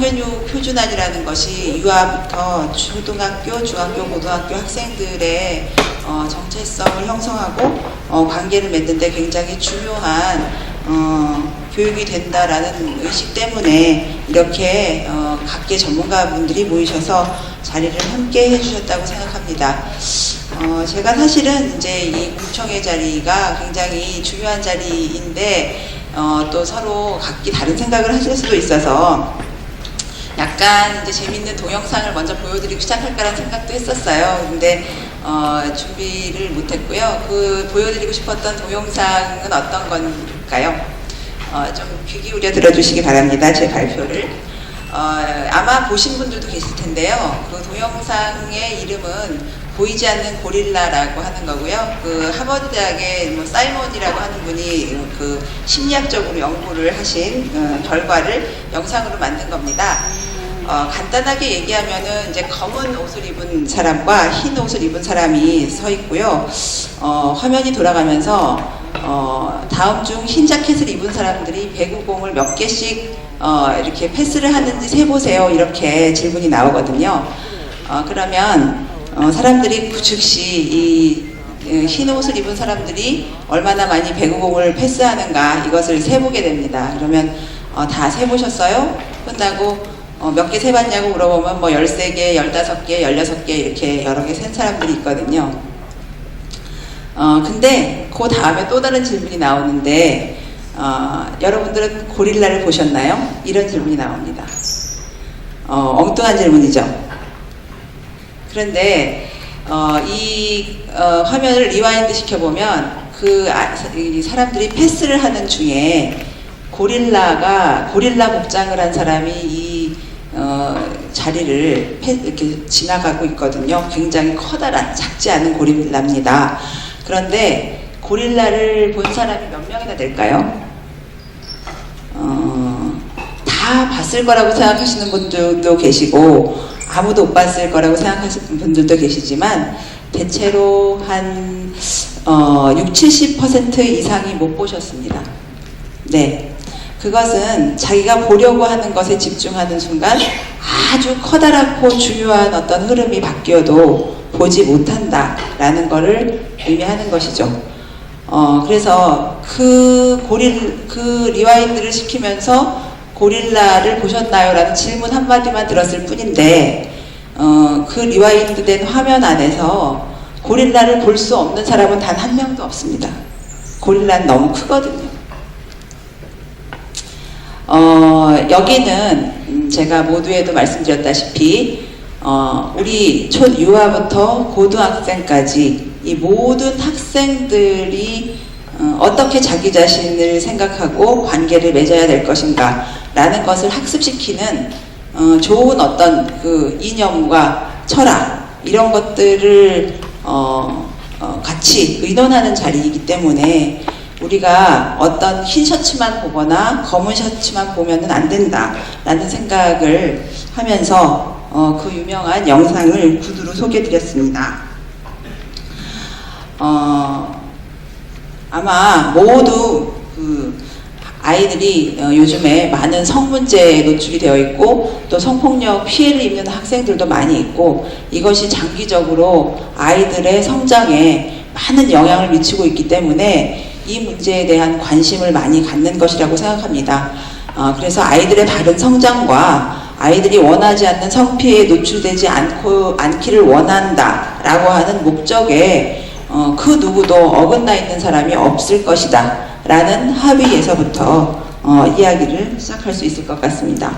성교육 표준안이라는 것이 유아부터 초등학교, 중학교, 고등학교 학생들의 정체성을 형성하고 관계를 맺는 데 굉장히 중요한 교육이 된다라는 의식 때문에 이렇게 각계 전문가분들이 모이셔서 자리를 함께 해주셨다고 생각합니다. 제가 사실은 이제 이 공청회 자리가 굉장히 중요한 자리인데 또 서로 각기 다른 생각을 하실 수도 있어서 약간 이제 재밌는 동영상을 먼저 보여드리고 시작할까라는 생각도 했었어요. 근데 준비를 못했고요. 그 보여드리고 싶었던 동영상은 어떤 건가요? 좀 귀 기울여 들어주시기 바랍니다. 제 발표를. 아마 보신 분들도 계실 텐데요. 그 동영상의 이름은 보이지 않는 고릴라라고 하는 거고요. 그 하버드 대학의 뭐 사이먼이라고 하는 분이 그 심리학적으로 연구를 하신 결과를 영상으로 만든 겁니다. 간단하게 얘기하면은 이제 검은 옷을 입은 사람과 흰 옷을 입은 사람이 서 있고요. 화면이 돌아가면서 다음 중 흰 자켓을 입은 사람들이 배구공을 몇 개씩 이렇게 패스를 하는지 세보세요. 이렇게 질문이 나오거든요. 그러면 사람들이 즉시 이 흰 옷을 입은 사람들이 얼마나 많이 배구공을 패스하는가 이것을 세보게 됩니다. 그러면 다 세보셨어요? 끝나고 몇 개 세봤냐고 물어보면 뭐 13개, 15개, 16개 이렇게 여러 개 센 사람들이 있거든요. 근데 그 다음에 또 다른 질문이 나오는데 여러분들은 고릴라를 보셨나요? 이런 질문이 나옵니다. 엉뚱한 질문이죠. 그런데 이 화면을 리와인드 시켜보면 이 사람들이 패스를 하는 중에 고릴라 복장을 한 사람이 이 자리를 이렇게 지나가고 있거든요. 굉장히 커다란 작지 않은 고릴라입니다. 그런데 고릴라를 본 사람이 몇 명이나 될까요? 다 봤을 거라고 생각하시는 분들도 계시고 아무도 못 봤을 거라고 생각하시는 분들도 계시지만 대체로 한 60-70% 이상이 못 보셨습니다. 네, 그것은 자기가 보려고 하는 것에 집중하는 순간 아주 커다랗고 중요한 어떤 흐름이 바뀌어도 보지 못한다라는 것을 의미하는 것이죠. 그래서 그 리와인드를 시키면서 고릴라를 보셨나요? 라는 질문 한마디만 들었을 뿐인데 그 리와인드 된 화면 안에서 고릴라를 볼 수 없는 사람은 단 한 명도 없습니다. 고릴라는 너무 크거든요. 여기는 제가 모두에도 말씀드렸다시피 우리 유아부터 고등학생까지 이 모든 학생들이 어떻게 자기 자신을 생각하고 관계를 맺어야 될 것인가 라는 것을 학습시키는 좋은 어떤 그 이념과 철학 이런 것들을 같이 의논하는 자리이기 때문에 우리가 어떤 흰 셔츠만 보거나 검은 셔츠만 보면은 안 된다 라는 생각을 하면서 그 유명한 영상을 구두로 소개해드렸습니다. 아마 모두 아이들이 요즘에 많은 성문제에 노출이 되어 있고 또 성폭력 피해를 입는 학생들도 많이 있고 이것이 장기적으로 아이들의 성장에 많은 영향을 미치고 있기 때문에 이 문제에 대한 관심을 많이 갖는 것이라고 생각합니다. 그래서 아이들의 바른 성장과 아이들이 원하지 않는 성피해에 노출되지 않기를 원한다라고 하는 목적에 그 누구도 어긋나 있는 사람이 없을 것이다 라는 합의에서부터 이야기를 시작할 수 있을 것 같습니다.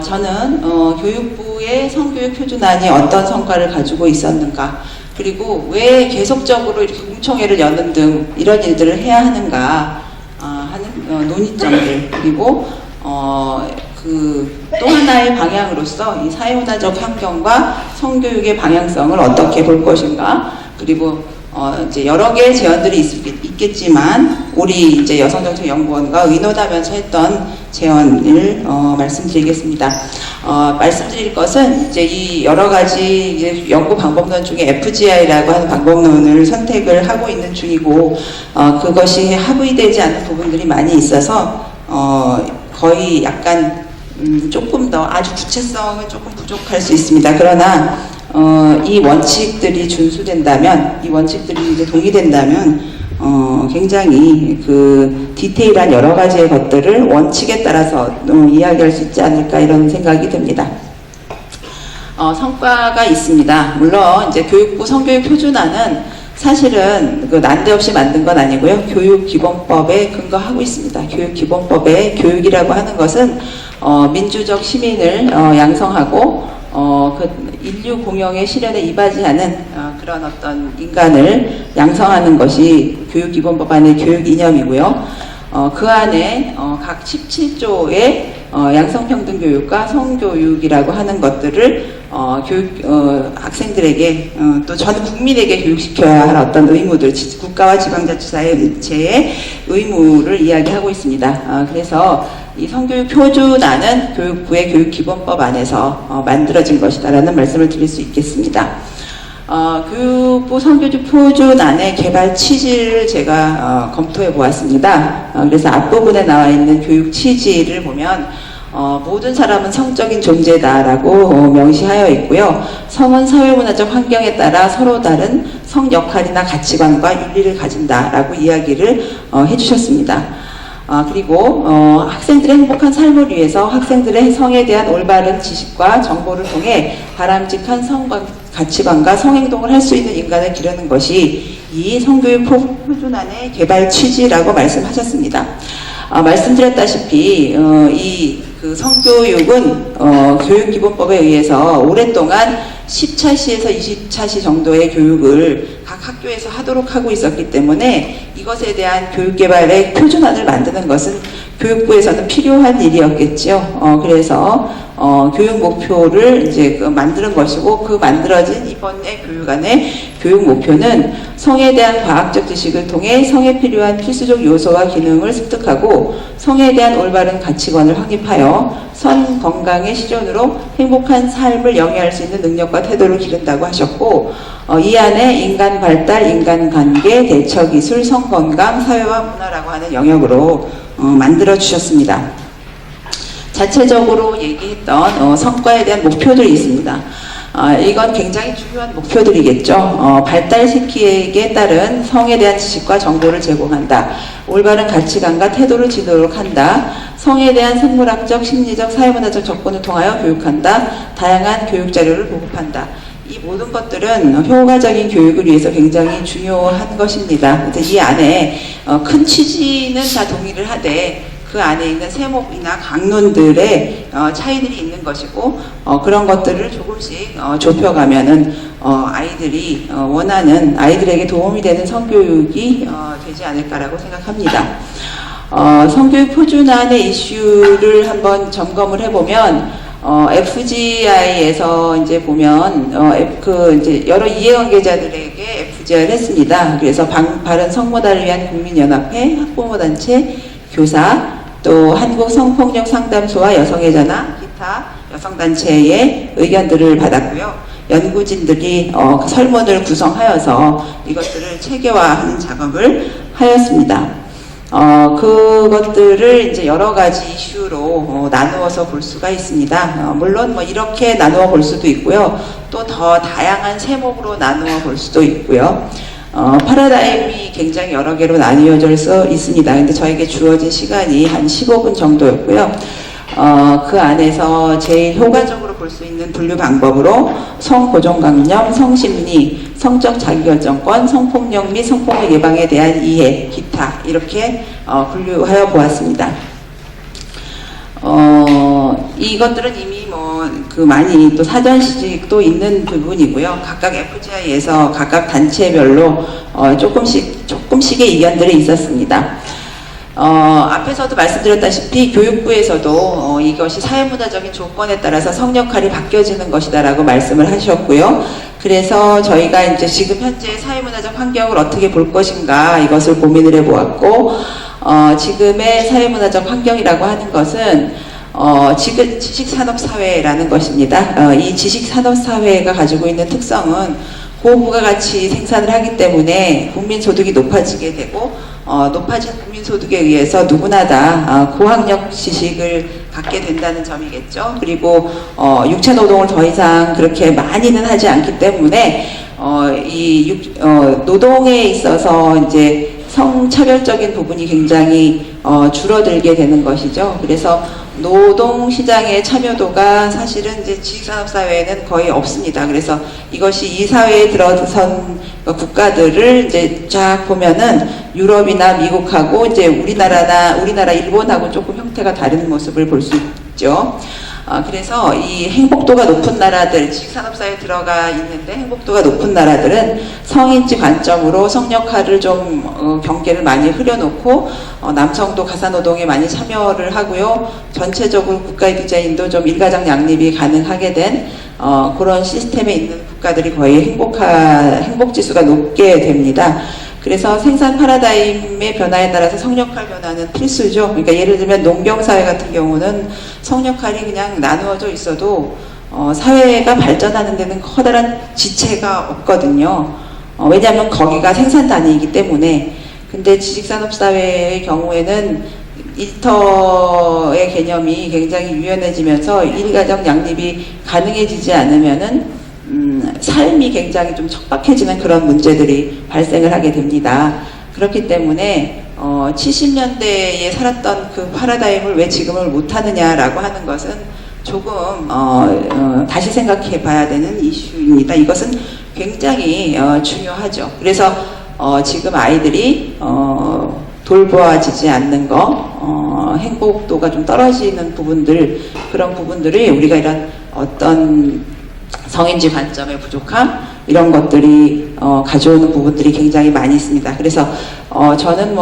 저는 교육부의 성교육 표준안이 어떤 성과를 가지고 있었는가 그리고 왜 계속적으로 이렇게 공청회를 여는 등 이런 일들을 해야 하는가 하는 논의점들 그리고 또 하나의 방향으로서 이 사회문화적 환경과 성교육의 방향성을 어떻게 볼 것인가 그리고 이제 여러 개의 제언들이 있겠지만 우리 이제 여성정책연구원과 의논하면서 했던 제언을 말씀드리겠습니다. 말씀드릴 것은 이제 이 여러 가지 연구 방법론 중에 FGI라고 하는 방법론을 선택을 하고 있는 중이고 그것이 합의되지 않는 부분들이 많이 있어서 거의 약간 조금 더 아주 구체성은 조금 부족할 수 있습니다. 그러나 이 원칙들이 준수된다면, 이 원칙들이 이제 동의된다면 굉장히 그 디테일한 여러 가지의 것들을 원칙에 따라서 이야기할 수 있지 않을까 이런 생각이 듭니다. 성과가 있습니다. 물론 이제 교육부 성교육 표준안은 사실은 그 난데없이 만든 건 아니고요. 교육기본법에 근거하고 있습니다. 교육기본법에 교육이라고 하는 것은 민주적 시민을 양성하고 그 인류 공영의 실현에 이바지하는 그런 어떤 인간을 양성하는 것이 교육기본법 안의 교육 이념이고요. 그 안에 각 17조의 양성평등교육과 성교육이라고 하는 것들을 학생들에게 또 전 국민에게 교육시켜야 할 어떤 의무들, 국가와 지방자치사회의 의무를 이야기하고 있습니다. 그래서 이 성교육 표준안은 교육부의 교육기본법 안에서 만들어진 것이다라는 말씀을 드릴 수 있겠습니다. 교육부 성교육 표준안의 개발 취지를 제가 검토해 보았습니다. 그래서 앞부분에 나와 있는 교육 취지를 보면 모든 사람은 성적인 존재다라고 명시하여 있고요. 성은 사회문화적 환경에 따라 서로 다른 성 역할이나 가치관과 윤리를 가진다라고 이야기를 해주셨습니다. 그리고 학생들의 행복한 삶을 위해서 학생들의 성에 대한 올바른 지식과 정보를 통해 바람직한 가치관과 성행동을 할 수 있는 인간을 기르는 것이 이 성교육 표준안의 개발 취지라고 말씀하셨습니다. 말씀드렸다시피 그 성교육은 교육기본법에 의해서 오랫동안 10차시에서 20차시 정도의 교육을 각 학교에서 하도록 하고 있었기 때문에 이것에 대한 교육개발의 표준안을 만드는 것은 교육부에서는 필요한 일이었겠죠. 그래서 교육 목표를 이제 만드는 것이고, 그 만들어진 이번의 교육안의 교육 목표는 성에 대한 과학적 지식을 통해 성에 필요한 필수적 요소와 기능을 습득하고 성에 대한 올바른 가치관을 확립하여 성 건강의 실현으로 행복한 삶을 영위할 수 있는 능력과 태도를 기른다고 하셨고, 이 안에 인간 발달, 인간 관계, 대처 기술, 성 건강, 사회와 문화라고 하는 영역으로 만들어 주셨습니다. 자체적으로 얘기했던 성과에 대한 목표들이 있습니다. 이건 굉장히 중요한 목표들이겠죠. 발달 시기에 따른 성에 대한 지식과 정보를 제공한다. 올바른 가치관과 태도를 지도록 한다. 성에 대한 생물학적, 심리적, 사회문화적 접근을 통하여 교육한다. 다양한 교육 자료를 보급한다. 이 모든 것들은 효과적인 교육을 위해서 굉장히 중요한 것입니다. 그래서 이 안에 큰 취지는 다 동의를 하되 그 안에 있는 세목이나 강론들의 차이들이 있는 것이고, 그런 것들을 조금씩 좁혀가면은 아이들이 원하는, 아이들에게 도움이 되는 성교육이 되지 않을까라고 생각합니다. 성교육 표준안의 이슈를 한번 점검을 해보면, FGI에서 이제 보면 이제 여러 이해관계자들에게 FGI를 했습니다. 그래서 바른 성모단을 위한 국민연합회, 학부모단체, 교사, 또 한국성폭력상담소와 여성의 전화, 기타 여성단체의 의견들을 받았고요. 연구진들이 설문을 구성하여서 이것들을 체계화하는 작업을 하였습니다. 그것들을 이제 여러 가지 이슈로 나누어서 볼 수가 있습니다. 물론 뭐 이렇게 나누어 볼 수도 있고요. 또 더 다양한 세목으로 나누어 볼 수도 있고요. 파라다임이 굉장히 여러 개로 나뉘어질 수 있습니다. 근데 저에게 주어진 시간이 한 15분 정도였고요. 그 안에서 제일 효과적으로 볼 수 있는 분류 방법으로 성고정관념, 성심리, 성적 자기결정권, 성폭력 및 성폭력 예방에 대한 이해, 기타 이렇게 분류하여 보았습니다. 이것들은 이미 많이 또 사전 시식도 있는 부분이고요. 각각 FGI에서 각각 단체별로 조금씩의 의견들이 있었습니다. 앞에서도 말씀드렸다시피 교육부에서도 이것이 사회문화적인 조건에 따라서 성 역할이 바뀌어지는 것이다라고 말씀을 하셨고요. 그래서 저희가 이제 지금 현재 사회문화적 환경을 어떻게 볼 것인가 이것을 고민을 해보았고, 지금의 사회문화적 환경이라고 하는 것은 지식산업사회라는 것입니다. 이 지식산업사회가 가지고 있는 특성은 고부가가치 생산을 하기 때문에 국민소득이 높아지게 되고, 높아진 국민소득에 의해서 누구나 다 고학력 지식을 갖게 된다는 점이겠죠. 그리고 육체 노동을 더 이상 그렇게 많이는 하지 않기 때문에 노동에 있어서 이제 성차별적인 부분이 굉장히 줄어들게 되는 것이죠. 그래서 노동시장의 참여도가 사실은 이제 지식산업사회에는 거의 없습니다. 그래서 이것이 이 사회에 들어선 국가들을 이제 쫙 보면은 유럽이나 미국하고 이제 우리나라, 일본하고 조금 형태가 다른 모습을 볼 수 있죠. 그래서 이 행복도가 높은 나라들, 지식산업사회에 들어가 있는데 행복도가 높은 나라들은 성인지 관점으로 성역할을 좀 경계를 많이 흐려놓고 남성도 가사노동에 많이 참여를 하고요. 전체적으로 국가의 디자인도 좀 일가정 양립이 가능하게 된 그런 시스템에 있는 국가들이 거의 행복지수가 높게 됩니다. 그래서 생산 파라다임의 변화에 따라서 성역할 변화는 필수죠. 그러니까 예를 들면 농경사회 같은 경우는 성역할이 그냥 나누어져 있어도 사회가 발전하는 데는 커다란 지체가 없거든요. 왜냐하면 거기가 생산 단위이기 때문에. 근데 지식산업사회의 경우에는 일터의 개념이 굉장히 유연해지면서 일가정 양립이 가능해지지 않으면은 삶이 굉장히 좀 척박해지는 그런 문제들이 발생을 하게 됩니다. 그렇기 때문에 70년대에 살았던 그 파라다임을 왜 지금을 못하느냐라고 하는 것은 조금 다시 생각해 봐야 되는 이슈입니다. 이것은 굉장히 중요하죠. 그래서 지금 아이들이 돌보아지지 않는 거, 행복도가 좀 떨어지는 부분들, 그런 부분들이 우리가 이런 어떤 성인지 관점의 부족함, 이런 것들이 가져오는 부분들이 굉장히 많이 있습니다. 그래서 저는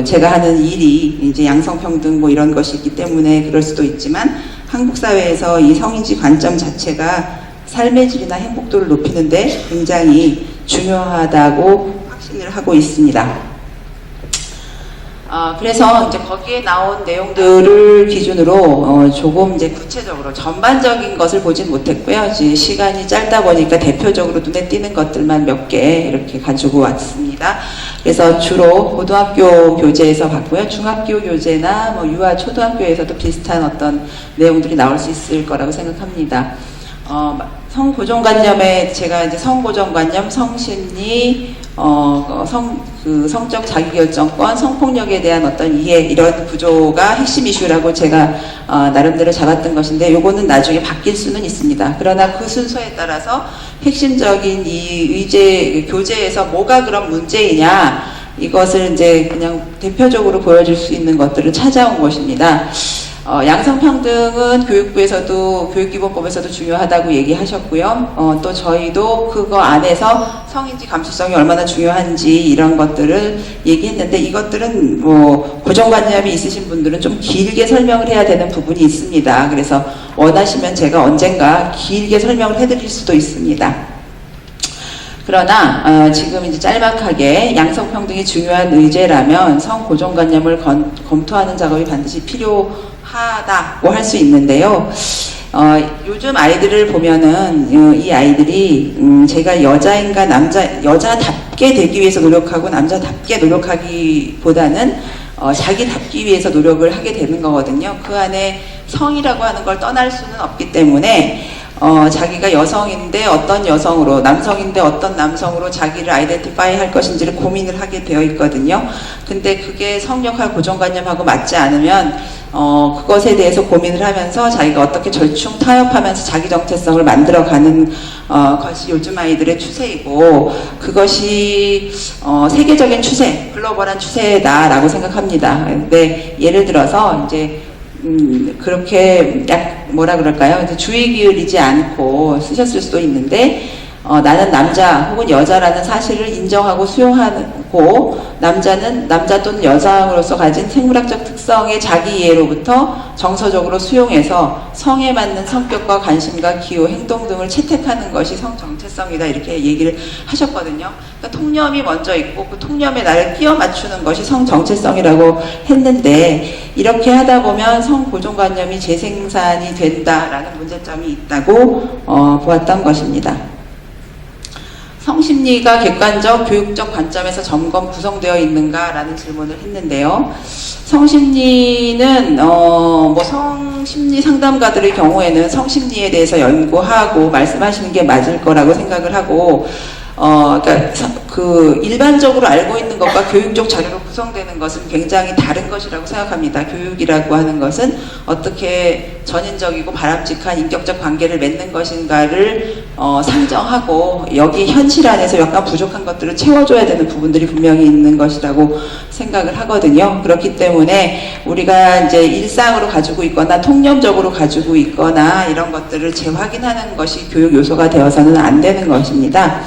제가 하는 일이 이제 양성평등 이런 것이 있기 때문에 그럴 수도 있지만 한국 사회에서 이 성인지 관점 자체가 삶의 질이나 행복도를 높이는데 굉장히 중요하다고 확신을 하고 있습니다. 그래서 이제 거기에 나온 내용들을 기준으로 조금 이제 구체적으로 전반적인 것을 보진 못했고요. 이제 시간이 짧다 보니까 대표적으로 눈에 띄는 것들만 몇 개 이렇게 가지고 왔습니다. 그래서 주로 고등학교 교재에서 봤고요. 중학교 교재나 유아 초등학교에서도 비슷한 어떤 내용들이 나올 수 있을 거라고 생각합니다. 성고정관념에 제가 이제 성고정관념, 성심리, 성적 자기결정권, 성폭력에 대한 어떤 이해, 이런 구조가 핵심 이슈라고 제가 나름대로 잡았던 것인데 요거는 나중에 바뀔 수는 있습니다. 그러나 그 순서에 따라서 핵심적인 이 교재에서 뭐가 그런 문제이냐, 이것을 이제 그냥 대표적으로 보여줄 수 있는 것들을 찾아온 것입니다. 양성평등은 교육부에서도 교육기본법에서도 중요하다고 얘기하셨고요. 또 저희도 그거 안에서 성인지 감수성이 얼마나 중요한지 이런 것들을 얘기했는데 이것들은 고정관념이 있으신 분들은 좀 길게 설명을 해야 되는 부분이 있습니다. 그래서 원하시면 제가 언젠가 길게 설명을 해드릴 수도 있습니다. 그러나 지금 이제 짤막하게 양성평등이 중요한 의제라면 성고정관념을 검토하는 작업이 반드시 필요하다고 할 수 있는데요. 요즘 아이들을 보면은 이 아이들이 제가 여자인가 여자답게 되기 위해서 노력하고 남자답게 노력하기보다는 자기답기 위해서 노력을 하게 되는 거거든요. 그 안에 성이라고 하는 걸 떠날 수는 없기 때문에 자기가 여성인데 어떤 여성으로, 남성인데 어떤 남성으로 자기를 아이덴티파이 할 것인지를 고민을 하게 되어 있거든요. 근데 그게 성역할 고정관념하고 맞지 않으면 그것에 대해서 고민을 하면서 자기가 어떻게 절충 타협하면서 자기 정체성을 만들어가는 것이 요즘 아이들의 추세이고, 그것이 세계적인 추세, 글로벌한 추세다라고 생각합니다. 근데 예를 들어서 이제 그렇게 뭐라 그럴까요? 주의 기울이지 않고 쓰셨을 수도 있는데 나는 남자 혹은 여자라는 사실을 인정하고 수용하고 남자는 남자 또는 여성으로서 가진 생물학적 특성의 자기 이해로부터 정서적으로 수용해서 성에 맞는 성격과 관심과 기호, 행동 등을 채택하는 것이 성 정체성이다, 이렇게 얘기를 하셨거든요. 그러니까 통념이 먼저 있고 그 통념에 나를 끼워 맞추는 것이 성 정체성이라고 했는데, 이렇게 하다 보면 성 고정관념이 재생산이 된다라는 문제점이 있다고 보았던 것입니다. 성심리가 객관적, 교육적 관점에서 점검 구성되어 있는가라는 질문을 했는데요. 성심리는 뭐 성심리 상담가들의 경우에는 성심리에 대해서 연구하고 말씀하시는 게 맞을 거라고 생각을 하고, 그러니까 그 일반적으로 알고 있는 것과 교육적 자료로 구성되는 것은 굉장히 다른 것이라고 생각합니다. 교육이라고 하는 것은 어떻게 전인적이고 바람직한 인격적 관계를 맺는 것인가를 상정하고 여기 현실 안에서 약간 부족한 것들을 채워줘야 되는 부분들이 분명히 있는 것이라고 생각을 하거든요. 그렇기 때문에 우리가 이제 일상으로 가지고 있거나 통념적으로 가지고 있거나 이런 것들을 재확인하는 것이 교육 요소가 되어서는 안 되는 것입니다.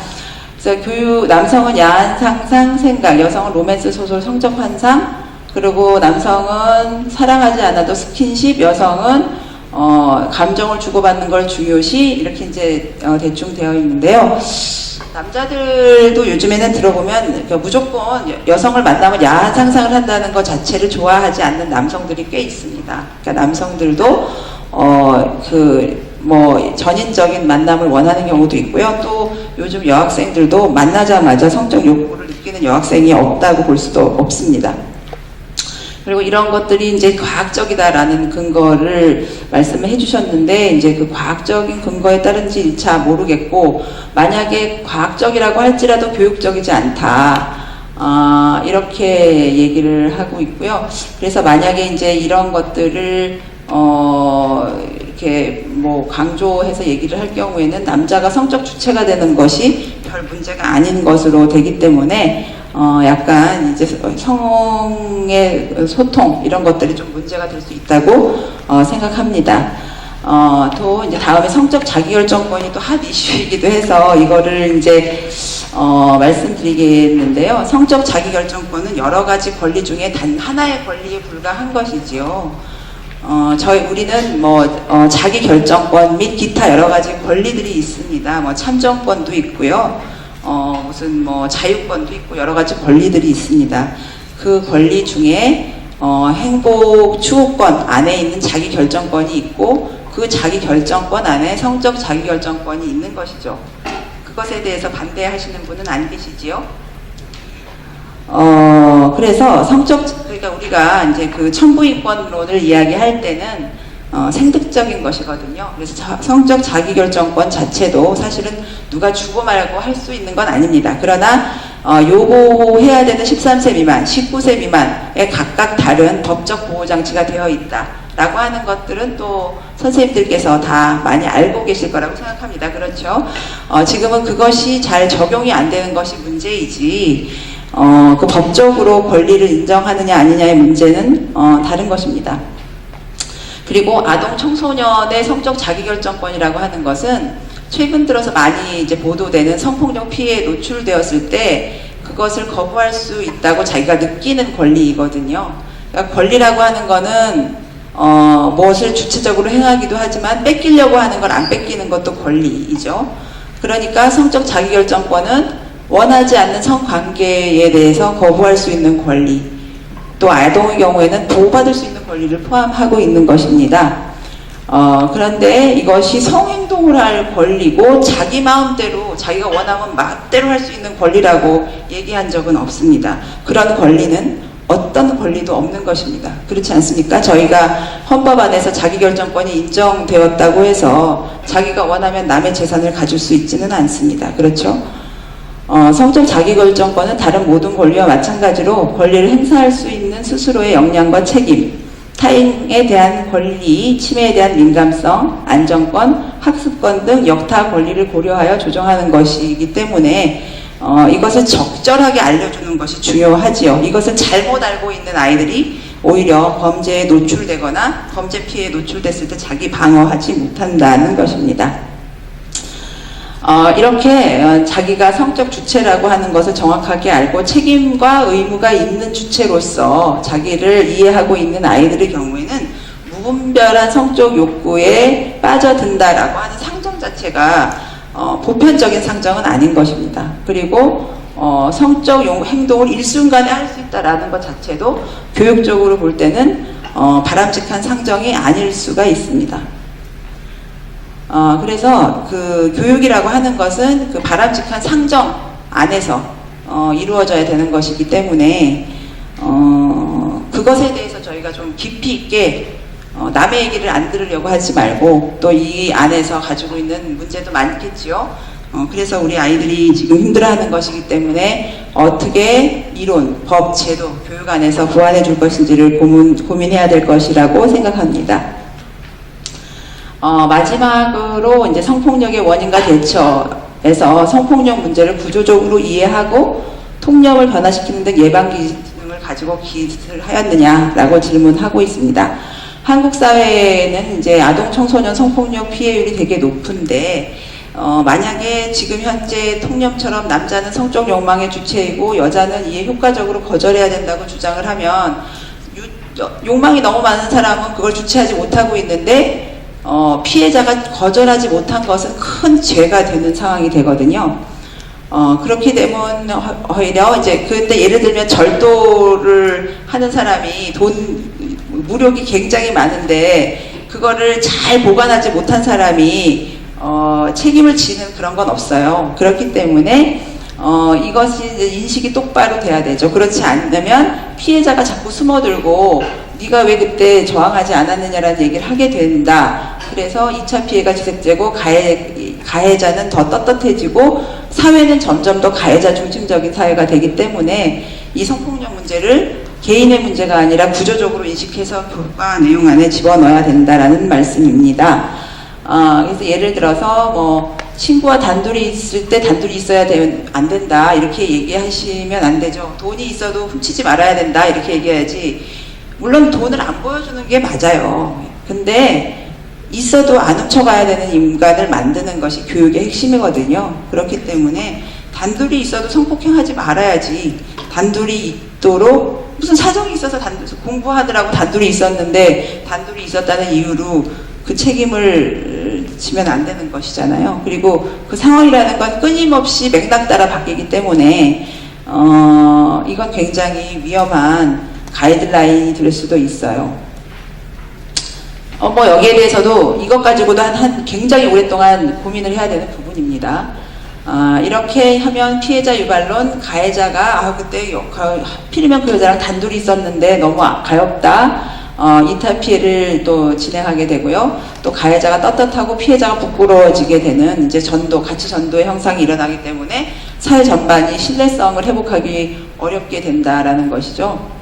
그래서 남성은 야한 상상, 생각, 여성은 로맨스 소설, 성적 환상, 그리고 남성은 사랑하지 않아도 스킨십, 여성은 감정을 주고받는 걸 중요시, 이렇게 이제 대충 되어 있는데요. 남자들도 요즘에는 들어보면 무조건 여성을 만나면 야한 상상을 한다는 것 자체를 좋아하지 않는 남성들이 꽤 있습니다. 그러니까 남성들도 뭐 전인적인 만남을 원하는 경우도 있고요. 또 요즘 여학생들도 만나자마자 성적 욕구를 느끼는 여학생이 없다고 볼 수도 없습니다. 그리고 이런 것들이 이제 과학적이다라는 근거를 말씀을 해주셨는데, 이제 그 과학적인 근거에 따른지 1차 모르겠고, 만약에 과학적이라고 할지라도 교육적이지 않다. 이렇게 얘기를 하고 있고요. 그래서 만약에 이제 이런 것들을 이렇게 뭐 강조해서 얘기를 할 경우에는 남자가 성적 주체가 되는 것이 별 문제가 아닌 것으로 되기 때문에 약간 이제 성의 소통 이런 것들이 좀 문제가 될 수 있다고 생각합니다. 또 이제 다음에 성적 자기결정권이 또 핫 이슈이기도 해서 이거를 이제 말씀드리겠는데요. 성적 자기결정권은 여러 가지 권리 중에 단 하나의 권리에 불과한 것이지요. 우리는 자기 결정권 및 기타 여러 가지 권리들이 있습니다. 뭐 참정권도 있고요. 무슨 자유권도 있고 여러 가지 권리들이 있습니다. 그 권리 중에 행복 추구권 안에 있는 자기 결정권이 있고, 그 자기 결정권 안에 성적 자기 결정권이 있는 것이죠. 그것에 대해서 반대하시는 분은 안 계시지요? 그래서 그러니까 우리가 이제 그 천부인권론을 이야기할 때는 생득적인 것이거든요. 그래서 성적 자기결정권 자체도 사실은 누가 주고 말고 할 수 있는 건 아닙니다. 그러나 요구해야 되는 13세 미만, 19세 미만에 각각 다른 법적 보호장치가 되어 있다 라고 하는 것들은 또 선생님들께서 다 많이 알고 계실 거라고 생각합니다. 그렇죠? 지금은 그것이 잘 적용이 안 되는 것이 문제이지, 그 법적으로 권리를 인정하느냐 아니냐의 문제는 다른 것입니다. 그리고 아동 청소년의 성적 자기결정권이라고 하는 것은 최근 들어서 많이 이제 보도되는 성폭력 피해에 노출되었을 때 그것을 거부할 수 있다고 자기가 느끼는 권리이거든요. 그러니까 권리라고 하는 거는 무엇을 주체적으로 행하기도 하지만 뺏기려고 하는 걸 안 뺏기는 것도 권리이죠. 그러니까 성적 자기결정권은 원하지 않는 성관계에 대해서 거부할 수 있는 권리, 또 아동의 경우에는 보호받을 수 있는 권리를 포함하고 있는 것입니다. 그런데 이것이 성행동을 할 권리고 자기 마음대로 자기가 원하면 마음대로 할 수 있는 권리라고 얘기한 적은 없습니다. 그런 권리는 어떤 권리도 없는 것입니다. 그렇지 않습니까? 저희가 헌법 안에서 자기결정권이 인정되었다고 해서 자기가 원하면 남의 재산을 가질 수 있지는 않습니다. 그렇죠? 성적 자기결정권은 다른 모든 권리와 마찬가지로 권리를 행사할 수 있는 스스로의 역량과 책임, 타인에 대한 권리, 침해에 대한 민감성, 안정권, 학습권 등 역타 권리를 고려하여 조정하는 것이기 때문에 이것을 적절하게 알려주는 것이 중요하지요. 이것을 잘못 알고 있는 아이들이 오히려 범죄에 노출되거나 범죄 피해에 노출됐을 때 자기 방어하지 못한다는 것입니다. 이렇게 자기가 성적 주체라고 하는 것을 정확하게 알고 책임과 의무가 있는 주체로서 자기를 이해하고 있는 아이들의 경우에는 무분별한 성적 욕구에 빠져든다라고 하는 상정 자체가 보편적인 상정은 아닌 것입니다. 그리고 성적 행동을 일순간에 할 수 있다라는 것 자체도 교육적으로 볼 때는 바람직한 상정이 아닐 수가 있습니다. 그래서 그 교육이라고 하는 것은 그 바람직한 상정 안에서 이루어져야 되는 것이기 때문에 그것에 대해서 저희가 좀 깊이 있게 남의 얘기를 안 들으려고 하지 말고 또 이 안에서 가지고 있는 문제도 많겠지요. 그래서 우리 아이들이 지금 힘들어하는 것이기 때문에 어떻게 이론, 법, 제도, 교육 안에서 보완해 줄 것인지를 고민해야 될 것이라고 생각합니다. 마지막으로 이제 성폭력의 원인과 대처에서 성폭력 문제를 구조적으로 이해하고 통념을 변화시키는 등 예방 기능을 가지고 기술을 하였느냐라고 질문하고 있습니다. 한국 사회에는 이제 아동 청소년 성폭력 피해율이 되게 높은데 만약에 지금 현재 통념처럼 남자는 성적 욕망의 주체이고 여자는 이에 효과적으로 거절해야 된다고 주장을 하면 욕망이 너무 많은 사람은 그걸 주체하지 못하고 있는데 피해자가 거절하지 못한 것은 큰 죄가 되는 상황이 되거든요. 그렇게 되면 오히려 이제 근데 예를 들면 절도를 하는 사람이 무력이 굉장히 많은데 그거를 잘 보관하지 못한 사람이 책임을 지는 그런 건 없어요. 그렇기 때문에 이것이 인식이 똑바로 돼야 되죠. 그렇지 않으면 피해자가 자꾸 숨어들고 네가 왜 그때 저항하지 않았느냐라는 얘기를 하게 된다. 그래서 2차 피해가 지속되고 가해자는 더 떳떳해지고 사회는 점점 더 가해자 중심적인 사회가 되기 때문에 이 성폭력 문제를 개인의 문제가 아니라 구조적으로 인식해서 교과 내용 안에 집어넣어야 된다라는 말씀입니다. 그래서 예를 들어서 뭐 친구와 단둘이 있을 때 단둘이 있어야 안 된다 이렇게 얘기하시면 안 되죠. 돈이 있어도 훔치지 말아야 된다 이렇게 얘기해야지. 물론 돈을 안 보여주는 게 맞아요. 근데 있어도 안 훔쳐가야 되는 인간을 만드는 것이 교육의 핵심이거든요. 그렇기 때문에 단둘이 있어도 성폭행하지 말아야지. 단둘이 있도록 무슨 사정이 있어서 공부하느라고 단둘이 있었는데 단둘이 있었다는 이유로 그 책임을 지면 안 되는 것이잖아요. 그리고 그 상황이라는 건 끊임없이 맥락 따라 바뀌기 때문에 이건 굉장히 위험한 가이드라인이 될 수도 있어요. 뭐 여기에 대해서도 이것 가지고도 굉장히 오랫동안 고민을 해야 되는 부분입니다. 이렇게 하면 피해자 유발론, 가해자가 그때 하필이면 그 여자랑 단둘이 있었는데 너무 가엾다. 2타 피해를 또 진행하게 되고요. 또 가해자가 떳떳하고 피해자가 부끄러워지게 되는 이제 가치 전도의 형상이 일어나기 때문에 사회 전반이 신뢰성을 회복하기 어렵게 된다라는 것이죠.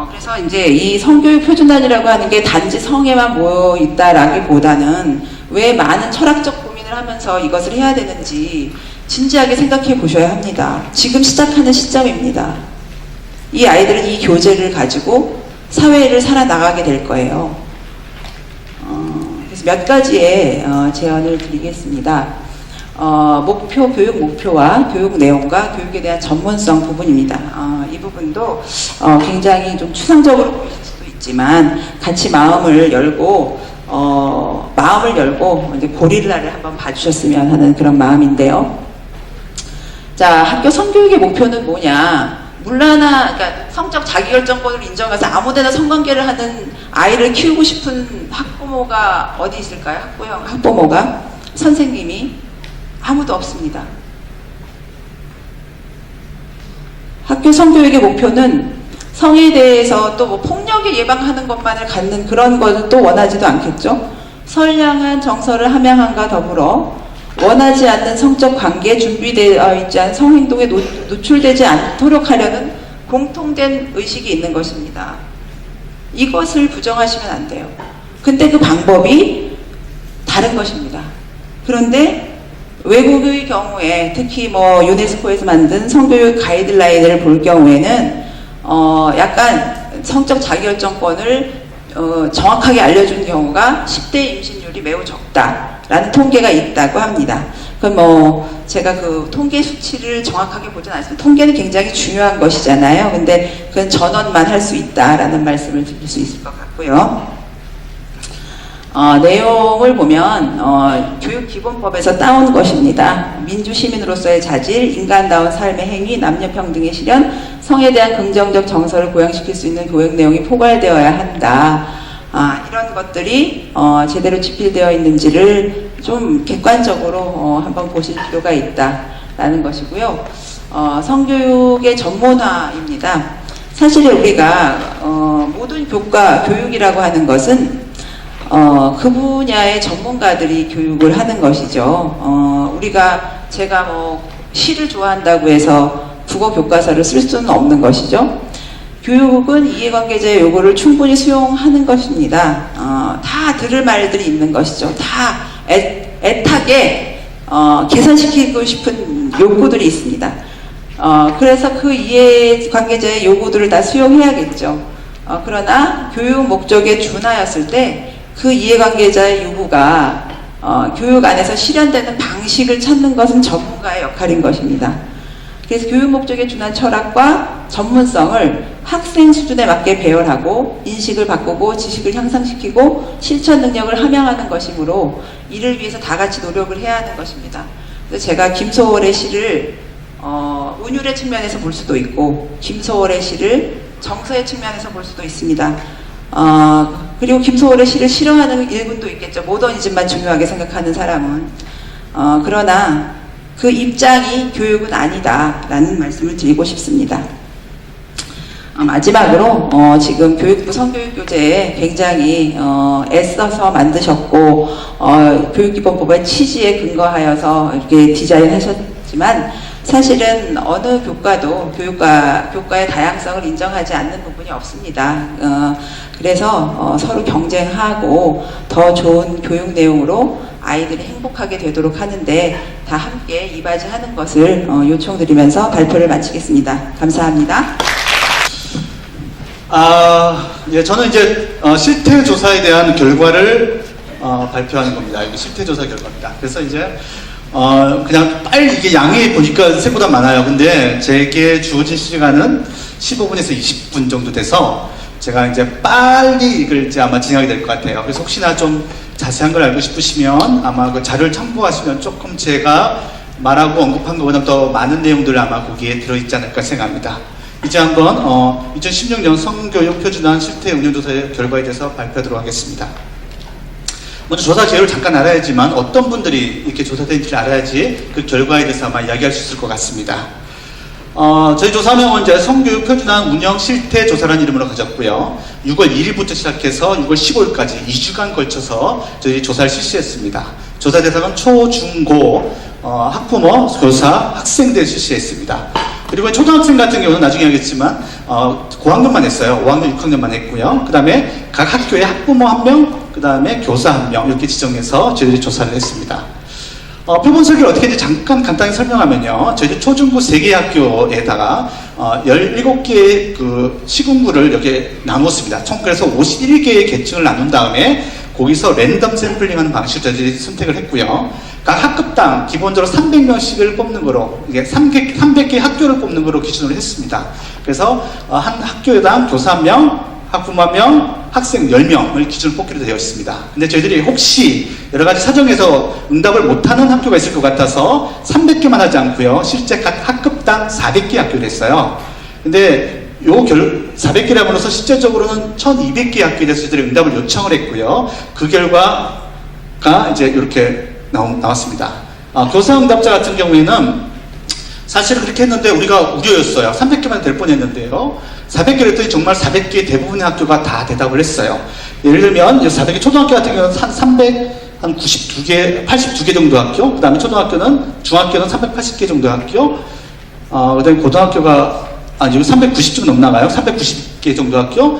그래서 이제 이 성교육 표준단이라고 하는 게 단지 성에만 모여 있다라기보다는 왜 많은 철학적 고민을 하면서 이것을 해야 되는지 진지하게 생각해 보셔야 합니다. 지금 시작하는 시점입니다. 이 아이들은 이 교재를 가지고 사회를 살아나가게 될 거예요. 그래서 몇 가지의 제언을 드리겠습니다. 교육 목표와 교육 내용과 교육에 대한 전문성 부분입니다. 이 부분도 굉장히 좀 추상적으로 보일 수도 있지만 같이 마음을 열고 이제 고릴라를 한번 봐주셨으면 하는 그런 마음인데요. 자, 학교 성교육의 목표는 뭐냐? 그러니까 성적 자기결정권을 인정해서 아무데나 성관계를 하는 아이를 키우고 싶은 학부모가 어디 있을까요? 학부모가? 선생님이? 아무도 없습니다. 학교 성교육의 목표는 성에 대해서 또 뭐 폭력을 예방하는 것만을 갖는 그런 것을 또 원하지도 않겠죠. 선량한 정서를 함양함과 더불어 원하지 않는 성적 관계에 준비되어 있지 않은 성행동에 노출되지 않도록 하려는 공통된 의식이 있는 것입니다. 이것을 부정하시면 안 돼요. 근데 그 방법이 다른 것입니다. 그런데 외국의 경우에 특히 뭐 유네스코에서 만든 성교육 가이드라인을 볼 경우에는 약간 성적 자기결정권을 정확하게 알려준 경우가 10대 임신율이 매우 적다라는 통계가 있다고 합니다. 그럼 뭐 제가 그 통계 수치를 정확하게 보진 않습니다. 통계는 굉장히 중요한 것이잖아요. 근데 그건 전언만 할 수 있다라는 말씀을 드릴 수 있을 것 같고요. 내용을 보면 교육기본법에서 따온 것입니다. 민주시민으로서의 자질, 인간다운 삶의 행위, 남녀평등의 실현, 성에 대한 긍정적 정서를 고양시킬 수 있는 교육 내용이 포괄되어야 한다. 이런 것들이 제대로 집필되어 있는지를 좀 객관적으로 한번 보실 필요가 있다라는 것이고요. 성교육의 전문화입니다. 사실 우리가 모든 교육이라고 하는 것은 그 분야의 전문가들이 교육을 하는 것이죠. 제가 시를 좋아한다고 해서 국어 교과서를 쓸 수는 없는 것이죠. 교육은 이해관계자의 요구를 충분히 수용하는 것입니다. 다 들을 말들이 있는 것이죠. 다 애타게 개선시키고 싶은 욕구들이 있습니다. 그래서 그 이해관계자의 요구들을 다 수용해야겠죠. 그러나 교육 목적에 준하였을 때 그 이해관계자의 요구가 교육 안에서 실현되는 방식을 찾는 것은 전문가의 역할인 것입니다. 그래서 교육 목적에 준한 철학과 전문성을 학생 수준에 맞게 배열하고 인식을 바꾸고 지식을 향상시키고 실천 능력을 함양하는 것이므로 이를 위해서 다 같이 노력을 해야 하는 것입니다. 그래서 제가 김소월의 시를 운율의 측면에서 볼 수도 있고 김소월의 시를 정서의 측면에서 볼 수도 있습니다. 그리고 김소월의 시를 싫어하는 일군도 있겠죠. 모더니즘만 중요하게 생각하는 사람은. 그러나 그 입장이 교육은 아니다라는 말씀을 드리고 싶습니다. 마지막으로 지금 교육부 성교육교재에 굉장히 애써서 만드셨고 교육기본법의 취지에 근거하여서 이렇게 디자인하셨지만 사실은 어느 교과도 교과의 다양성을 인정하지 않는 부분이 없습니다. 그래서 서로 경쟁하고 더 좋은 교육 내용으로 아이들이 행복하게 되도록 하는데 다 함께 이바지하는 것을 요청드리면서 발표를 마치겠습니다. 감사합니다. 예, 저는 이제 실태 조사에 대한 결과를 발표하는 겁니다. 이게 실태 조사 결과입니다. 그래서 이제 그냥 빨리 이게 양이 보니까 생각보다 많아요. 근데 제게 주어진 시간은 15분에서 20분 정도 돼서 제가 이제 빨리 이걸 이제 아마 진행하게 될 것 같아요. 그래서 혹시나 좀 자세한 걸 알고 싶으시면 아마 그 자료를 참고하시면 조금 제가 말하고 언급한 것보다 더 많은 내용들을 아마 거기에 들어있지 않을까 생각합니다. 이제 한번 2016년 성교육 표준안 실태 운영조사의 결과에 대해서 발표하도록 하겠습니다. 먼저 조사 개요를 잠깐 알아야지만 어떤 분들이 이렇게 조사된지를 알아야지 그 결과에 대해서 아마 이야기할 수 있을 것 같습니다. 저희 조사명은 이제 성교육 표준안 운영 실태 조사라는 이름으로 가졌고요. 6월 1일부터 시작해서 6월 15일까지 2주간 걸쳐서 저희 조사를 실시했습니다. 조사 대상은 초, 중, 고, 학부모, 교사, 학생들 실시했습니다. 그리고 초등학생 같은 경우는 나중에 하겠지만 고학년만 했어요. 5학년, 6학년만 했고요. 그 다음에 각 학교에 학부모 1명, 그 다음에 교사 1명 이렇게 지정해서 저희들이 조사를 했습니다. 표본 설계를 어떻게 했는지 잠깐 간단히 설명하면요. 저희들 초중고 3개 학교에다가 17개의 그 시군구를 이렇게 나누었습니다. 그래서 51개의 계층을 나눈 다음에 거기서 랜덤 샘플링하는 방식을 저희들이 선택을 했고요. 각 학급당 기본적으로 300명씩을 뽑는 거로, 이게 300개 학교를 뽑는 거로 기준으로 했습니다. 그래서 한 학교당 교사 1명, 학부모 1명, 학생 10명을 기준으로 뽑기로 되어 있습니다. 근데 저희들이 혹시 여러 가지 사정에서 응답을 못하는 학교가 있을 것 같아서 300개만 하지 않고요. 실제 각 학급당 400개 학교를 했어요. 근데 요 400개라고 해서 실제적으로는 1200개 학교에 대해서 저희들이 응답을 요청을 했고요. 그 결과가 이제 이렇게 나왔습니다. 교사 응답자 같은 경우에는 사실은 그렇게 했는데 우리가 우려였어요. 300개만 될 뻔했는데요. 400개를 했더니 정말 400개 대부분의 학교가 다 대답을 했어요. 예를 들면 400개 초등학교 같은 경우는 한 92개, 82개 정도 학교, 그 다음에 중학교는 380개 정도 학교, 그 다음에 고등학교가 여기 390좀 넘나가요. 390개 정도 학교,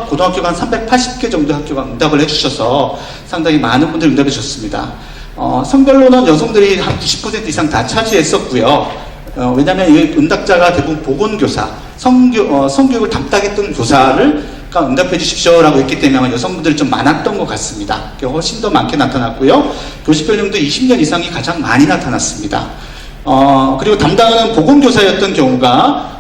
고등학교가 한 380개 정도 학교가 응답을 해주셔서 상당히 많은 분들이 응답해 주셨습니다. 성별로는 여성들이 한 90% 이상 다 차지했었고요. 왜냐하면 이 응답자가 대부분 보건교사, 성교육을 담당했던 교사를 응답해 주십시오라고 했기 때문에 여성분들이 좀 많았던 것 같습니다. 훨씬 더 많게 나타났고요. 교직 연령도 20년 이상이 가장 많이 나타났습니다. 그리고 담당하는 보건교사였던 경우가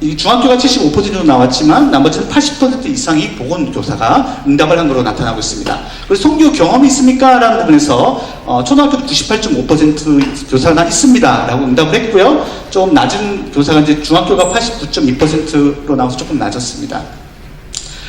이 중학교가 75% 정도 나왔지만 나머지는 80% 이상이 보건교사가 응답을 한 것으로 나타나고 있습니다. 그래서 성교육 경험이 있습니까? 라는 부분에서 초등학교도 98.5% 교사가 있습니다 라고 응답을 했고요. 좀 낮은 교사가 이제 중학교가 89.2%로 나와서 조금 낮았습니다.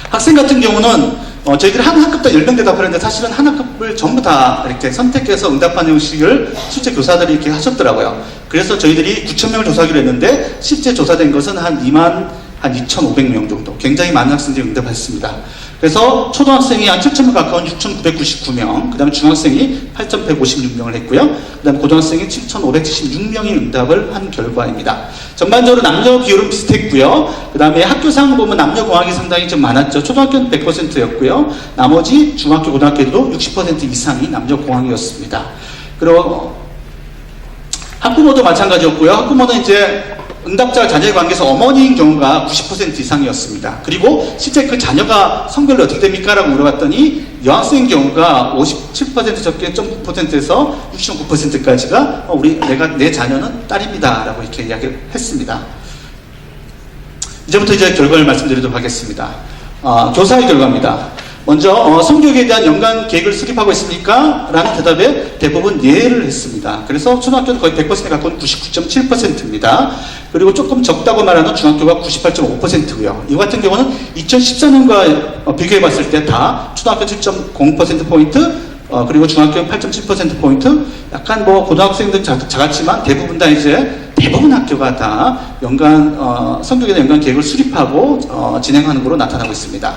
학생 같은 경우는 저희들이 한 학급 당 10명 대답하는데 사실은 한 학급을 전부 다 이렇게 선택해서 응답하는 형식을 실제 교사들이 이렇게 하셨더라고요. 그래서 저희들이 9,000명을 조사하기로 했는데 실제 조사된 것은 한 2,500명 정도. 굉장히 많은 학생들이 응답했습니다. 그래서 초등학생이 한 7,000명 가까운 6,999명, 그 다음에 중학생이 8,156명을 했고요. 그 다음에 고등학생이 7,576명이 응답을 한 결과입니다. 전반적으로 남녀 비율은 비슷했고요. 그 다음에 학교상 보면 남녀 공학이 상당히 좀 많았죠. 초등학교는 100%였고요. 나머지 중학교, 고등학교도 60% 이상이 남녀 공학이었습니다. 그리고 학부모도 마찬가지였고요. 학부모는 이제 응답자 자녀의 관계에서 어머니인 경우가 90% 이상이었습니다. 그리고 실제 그 자녀가 성별로 어떻게 됩니까? 라고 물어봤더니 여학생인 경우가 57% 적게 0.9%에서 69%까지가 내 자녀는 딸입니다. 라고 이렇게 이야기를 했습니다. 이제부터 이제 결과를 말씀드리도록 하겠습니다. 교사의 결과입니다. 먼저 성교육에 대한 연간 계획을 수립하고 있습니까? 라는 대답에 대부분 예를 했습니다. 그래서 초등학교는 거의 100%에 가까운 99.7%입니다. 그리고 조금 적다고 말하는 중학교가 98.5%고요. 이 같은 경우는 2014년과 비교해 봤을 때 다 초등학교 7.0%포인트, 그리고 중학교는 8.7%포인트, 약간 고등학생들 작았지만 대부분 다 대부분 학교가 다 연간, 성교육에 대한 연간 계획을 수립하고 진행하는 걸로 나타나고 있습니다.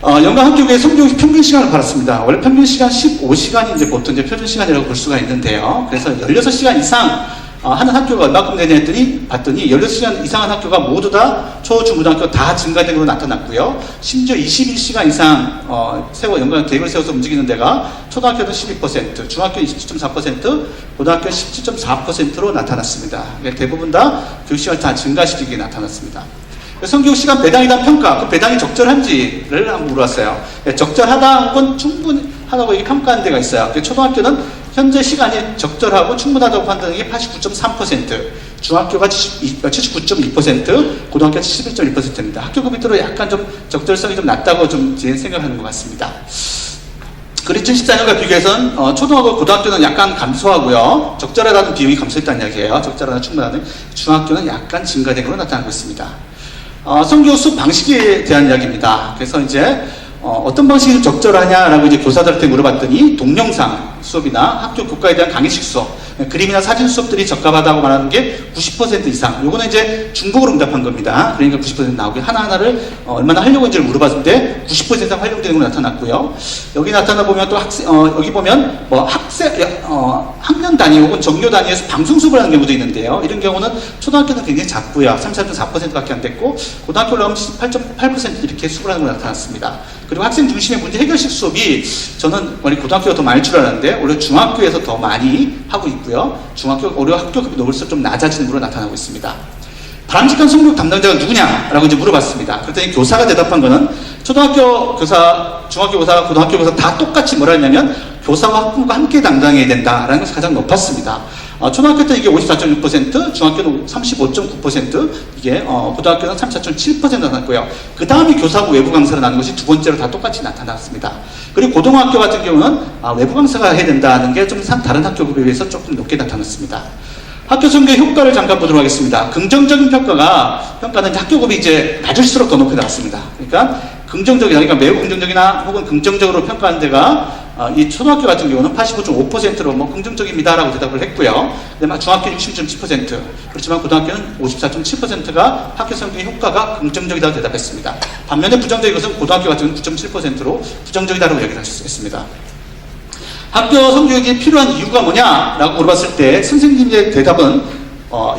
연간 학교의 성교육 평균 시간을 받았습니다. 원래 평균 시간 15시간이 이제 보통 이제 표준 시간이라고 볼 수가 있는데요. 그래서 16시간 이상 하는 학교가 얼마큼 되냐 했더니 봤더니 16시간 이상 하는 학교가 모두 다 초, 중, 고등학교 다 증가된 걸로 나타났고요. 심지어 21시간 이상 연간 계획을 세워서 움직이는 데가 초등학교는 12%, 중학교 27.4%, 고등학교 17.4%로 나타났습니다. 대부분 다 교육 시간을 다 증가시키게 나타났습니다. 성교육 시간 배당이란 평가, 그 배당이 적절한지를 한번 물어봤어요. 적절하다 혹은 충분하다고 평가한 데가 있어요. 초등학교는 현재 시간이 적절하고 충분하다고 판단하는 게 89.3%, 중학교가 79.2%, 고등학교가 71.1%입니다. 학교급에 따라 약간 좀 적절성이 좀 낮다고 좀 생각하는 것 같습니다. 그리고 2014년과 비교해서는 초등학교, 고등학교는 약간 감소하고요. 적절하다는 비용이 감소했다는 이야기예요. 적절하다, 충분하다는. 중학교는 약간 증가된 걸로 나타나고 있습니다. 성교육 수업 방식에 대한 이야기입니다. 그래서 이제 어떤 방식이 적절하냐라고 이제 교사들한테 물어봤더니 동영상 수업이나 학교 교과에 대한 강의식 수업, 그림이나 사진 수업들이 적합하다고 말하는 게 90% 이상. 요거는 이제 중복으로 응답한 겁니다. 그러니까 90% 나오고 하나하나를 얼마나 하려고 했는지를 물어봤는데 90% 이상 활용되는 걸로 나타났고요. 여기 나타나 보면 또 여기 보면 학년 단위 혹은 정교 단위에서 방송 수업을 하는 경우도 있는데요. 이런 경우는 초등학교는 굉장히 작고요. 34.4%밖에 안 됐고 고등학교로 하면 18.8% 이렇게 수업을 하는 걸로 나타났습니다. 그리고 학생 중심의 문제 해결식 수업이 저는 원래 고등학교가 더 많을 줄 알았는데 원래 중학교에서 더 많이 하고 있고요. 올해 학교급이 높을수록 좀 낮아지는 걸로 나타나고 있습니다. 바람직한 성교육 담당자가 누구냐라고 이제 물어봤습니다. 그랬더니 교사가 대답한 거는 초등학교 교사, 중학교 교사, 고등학교 교사 다 똑같이 뭐라 했냐면 교사와 학부모가 함께 담당해야 된다라는 것이 가장 높았습니다. 초등학교 때 이게 54.6%, 중학교는 35.9%, 이게 고등학교는 34.7% 나타났고요. 그 다음에 교사하고 외부 강사를 나눈 것이 두 번째로 다 똑같이 나타났습니다. 그리고 고등학교 같은 경우는 외부 강사가 해야 된다는 게 좀 다른 학교에 비해서 조금 높게 나타났습니다. 학교 성교의 효과를 잠깐 보도록 하겠습니다. 긍정적인 평가는 학교급이 이제 낮을수록 더 높게 나왔습니다. 그러니까 그러니까 매우 긍정적이나 혹은 긍정적으로 평가한 데가 이 초등학교 같은 경우는 85.5%로 긍정적입니다라고 대답을 했고요. 그다음에 중학교는 60.7%, 그렇지만 고등학교는 54.7%가 학교 성교의 효과가 긍정적이다고 대답했습니다. 반면에 부정적인 것은 고등학교 같은 경우는 9.7%로 부정적이다라고 얘기를 했습니다. 학교 성교육이 필요한 이유가 뭐냐라고 물어봤을 때 선생님의 대답은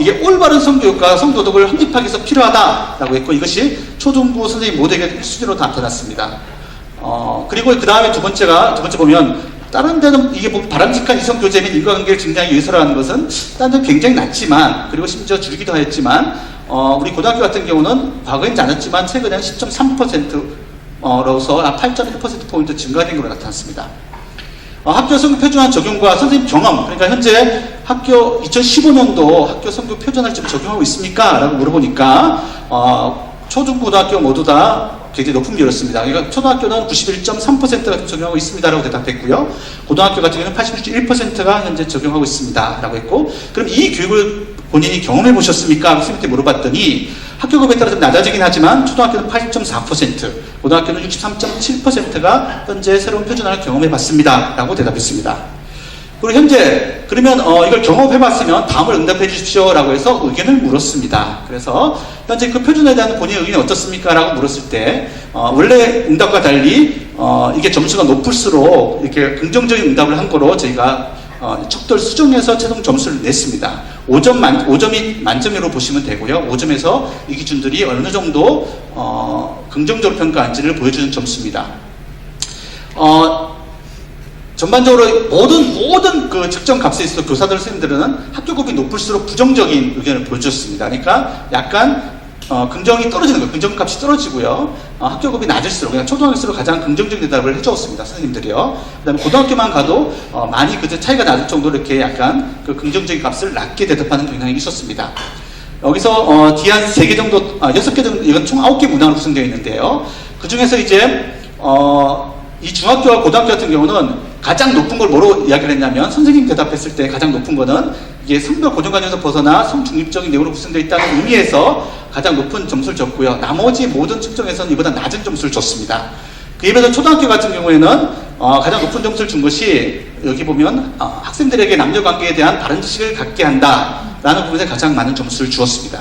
이게 올바른 성교육과 성도덕을 확립하기 위해서 필요하다라고 했고 이것이 초중고 선생님 모두에게 수지로 나타났습니다. 그리고 그 다음에 두 번째 보면 다른 데는 이게 바람직한 이성교제 및 인과관계를 증대하기 위해서라는 것은 다른 데는 굉장히 낮지만 그리고 심지어 줄기도 하였지만 우리 고등학교 같은 경우는 과거엔 낮았지만 최근에는 10.3%로서 8.1%포인트 증가된 것으로 나타났습니다. 학교 성교 표준화 적용과 선생님 경험, 그러니까 현재 학교 2015년도 학교 성교 표준화를 지금 적용하고 있습니까? 라고 물어보니까 초중고등학교 모두 다 굉장히 높은 비율이었습니다. 그러니까 초등학교는 91.3%가 적용하고 있습니다 라고 대답했고요. 고등학교 같은 경우는 86.1%가 현재 적용하고 있습니다 라고 했고, 그럼 이 교육을 본인이 경험해 보셨습니까? 선생님한테 물어봤더니 학교급에 따라 좀 낮아지긴 하지만 초등학교는 80.4%, 고등학교는 63.7%가 현재 새로운 표준화를 경험해 봤습니다. 라고 대답했습니다. 그리고 현재 그러면 이걸 경험해 봤으면 다음을 응답해 주십시오 라고 해서 의견을 물었습니다. 그래서 현재 그 표준화에 대한 본인의 의견이 어떻습니까? 라고 물었을 때 원래 응답과 달리 이게 점수가 높을수록 이렇게 긍정적인 응답을 한 거로 저희가 척도를 수정해서 최종 점수를 냈습니다. 5점이 만점으로 보시면 되고요. 5점에서 이 기준들이 어느 정도 긍정적으로 평가한지를 보여주는 점수입니다. 전반적으로 모든 그 측정 값에 있어서 교사들 선생님들은 학교급이 높을수록 부정적인 의견을 보여주셨습니다. 그러니까 약간 긍정이 떨어지는 거예요. 긍정값이 떨어지고요. 학교급이 낮을수록, 그냥 초등학교일수록 가장 긍정적인 대답을 해주었습니다. 선생님들이요. 그 다음에 고등학교만 가도 많이 그 차이가 낮을 정도로 이렇게 약간 그 긍정적인 값을 낮게 대답하는 경향이 있었습니다. 여기서 뒤에 한 3개 정도, 6개 정도, 이건 총 9개 문항으로 구성되어 있는데요. 그 중에서 이제 이 중학교와 고등학교 같은 경우는 가장 높은 걸 뭐로 이야기를 했냐면, 선생님 대답했을 때 가장 높은 거는 이게 성별 고정관념에서 벗어나 성중립적인 내용으로 구성되어 있다는 의미에서 가장 높은 점수를 줬고요. 나머지 모든 측정에서는 이보다 낮은 점수를 줬습니다. 그에 비해서 초등학교 같은 경우에는 가장 높은 점수를 준 것이 여기 보면 학생들에게 남녀관계에 대한 바른 지식을 갖게 한다라는 부분에 가장 많은 점수를 주었습니다.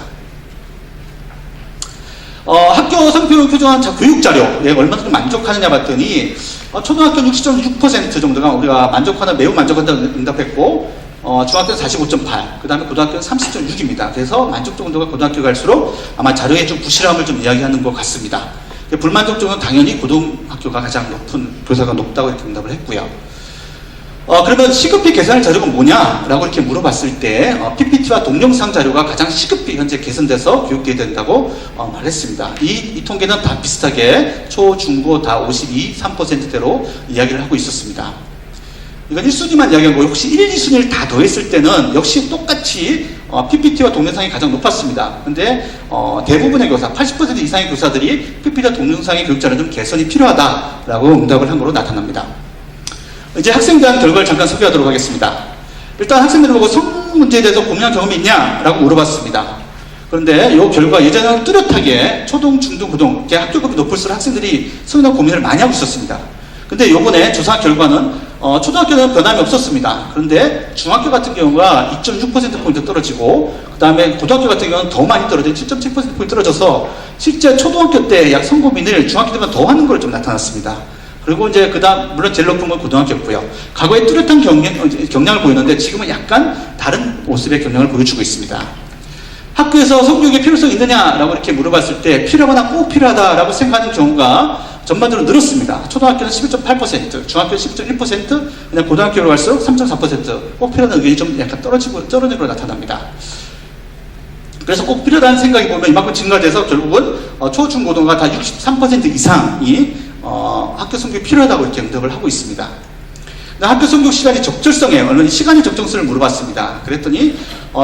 학교 성평 표준화한 교육자료에 얼마나 만족하느냐 봤더니 초등학교는 60.6% 정도가 우리가 만족하는, 매우 만족한다고 응답했고 중학교는 45.8, 그 다음에 고등학교는 30.6입니다. 그래서 만족 정도가 고등학교 갈수록 아마 자료에 좀 부실함을 좀 이야기하는 것 같습니다. 불만족 정도는 당연히 고등학교가 가장 높은, 교사가 높다고 이렇게 응답을 했고요. 그러면 시급히 개선할 자료가 뭐냐라고 이렇게 물어봤을 때 PPT와 동영상 자료가 가장 시급히 현재 개선돼서 교육돼야 된다고 말했습니다. 이 통계는 다 비슷하게 초, 중, 고 다 52, 3%대로 이야기를 하고 있었습니다. 이건 1순위만 이야기한 거고, 혹시 1, 2순위를 다 더했을 때는 역시 똑같이 PPT와 동영상이 가장 높았습니다. 근데 대부분의 교사, 80% 이상의 교사들이 PPT와 동영상의 교육자료는 좀 개선이 필요하다라고 응답을 한 거로 나타납니다. 이제 학생에 대한 결과를 잠깐 소개하도록 하겠습니다. 일단 학생들을 보고 성 문제에 대해서 고민한 경험이 있냐라고 물어봤습니다. 그런데 이 결과 예전에는 뚜렷하게 초등, 중등, 고등 학교급이 높을수록 학생들이 성이나 고민을 많이 하고 있었습니다. 근데 요번에 조사 결과는 초등학교는 변함이 없었습니다. 그런데 중학교 같은 경우가 2.6%포인트 떨어지고, 그 다음에 고등학교 같은 경우는 더 많이 떨어진 7.7%포인트 떨어져서 실제 초등학교 때 약 성고민을 중학교 때보다 더 하는 걸 좀 나타났습니다. 그리고 이제 그다음 물론 제일 높은 건 고등학교였고요. 과거에 뚜렷한 경향을 보이는데 지금은 약간 다른 모습의 경향을 보여주고 있습니다. 학교에서 성교육의 필요성이 있느냐라고 이렇게 물어봤을 때 필요하거나 꼭 필요하다라고 생각하는 경우가 전반적으로 늘었습니다. 초등학교는 11.8%, 중학교는 10.1%, 그냥 고등학교로 갈수록 3.4%, 꼭 필요한 의견이 좀 약간 떨어지는 걸로 나타납니다. 그래서 꼭 필요하다는 생각이 보면 이만큼 증가돼서 결국은 초, 중, 고등가 다 63% 이상이 학교 성교육이 필요하다고 이렇게 응답을 하고 있습니다. 학교 성교육 시간의 적절성에 얼마나 시간의 적정성을 물어봤습니다. 그랬더니